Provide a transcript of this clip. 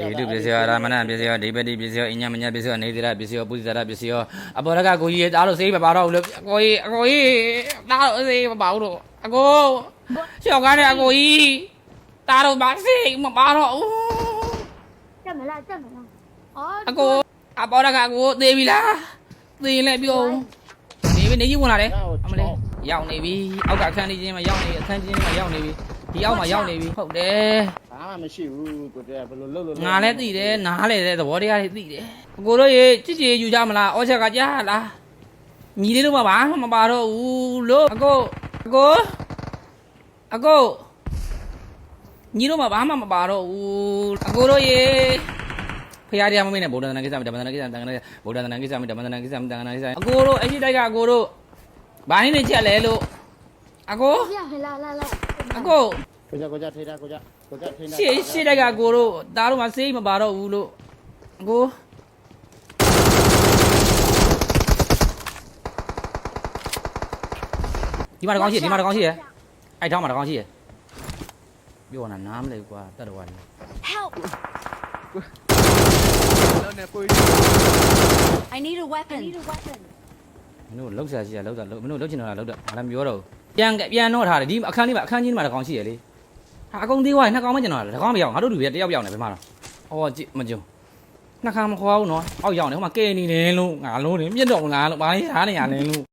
YouTube ပစ္စည်းရောရာမဏပစ္စည်းရောဒီပတိပစ္စည်းရောအညမညပစ္စည်းရောနေသရပစ္စည်းရောပုဇ္ဇရာပစ္စည်းရောအပေါ်ကကိုကြီးသားလို့စေးမပါတော့ဘူးလို့အကိုကြီးသားလို့စေးမပါဘူးလို့အကိုရှောက်ကားနဲ့အကိုကြီးသားတော့ပါစေးမပါတော့ဘူး တက်မလားအော် အကိုအပေါ်ကကိုသေးပြီလားသေးလဲပြုံးနေပြီနေကြီးဝင်လာတယ်အမလေးရောက်နေပြီအောက်ကအခန်းကြီးချင်းမှာရောက်နေအခန်းကြီးချင်းမှာရောက်နေပြီဒီအောက်မှာရောက်နေပြီဟုတ်တယ် ဘာမှမရှိဘူးကိုတဲ့ဘယ်လိုလုပ်လို့ ငါလည်းသိတယ်နားလေတဲ့သဘောတရားတွေသိတယ်အကိုတို့ရေကြည်ကြည်ယူကြမလားအော်ချက်ကကြားလားညီလေးတို့မှဘာမှမပါတော့ဘူးလို့အကိုညီတို့မှဘာမှမပါတော့ဘူးအကိုတို့ရေဖရားတရားမမေးနဲ့ဗုဒ္ဓနာကိစ္စမတမန္တနာကိစ္စတန်ခါဗုဒ္ဓနာကိစ္စမတမန္တနာကိစ္စမတန်ခါကိစ္စအကိုတို့အရှိတိုက်ကကိုတို့ဘာနေချက်လဲလို့အကို ရဟလာ အကို ကိုကြထိတာကိုကြထိတာ ရှေ့တိုက်ကကိုတို့သားတို့မှစေးမပါတော့ဘူးလို့အကိုဒီမှာတကောင်ရှိရအဲ့ထောင်းမှာတကောင်ရှိရပြောတာနားမလဲကွာတတ်တော်ကလည်း help I need a weapon မင်းတို့လှုပ်ရှားရှိရလှုပ်တာမင်းတို့လှုပ်ချင်တာလှုပ်တာငါလည်းမပြောတော့ဘူးပြန်တော့ထားတယ်ဒီအခန်းကြီးမှာတကောင်ရှိရလေဟာအကုန်သေးသွားနှစ်ကောင်မကျင်တော့တကောင်မရောက်ငါတို့လူတွေတယောက်ရောက်နေဘယ်မှာတော့အော်ကြည့်မကြုံနှစ်ခါမခေါ်ဘူးနော်အောက်ရောက်နေဟိုမှာကဲနေတယ်လို့ငါလုံးနေမြင့်တော့ငါလို့ဘာလဲရားနေရလဲလို့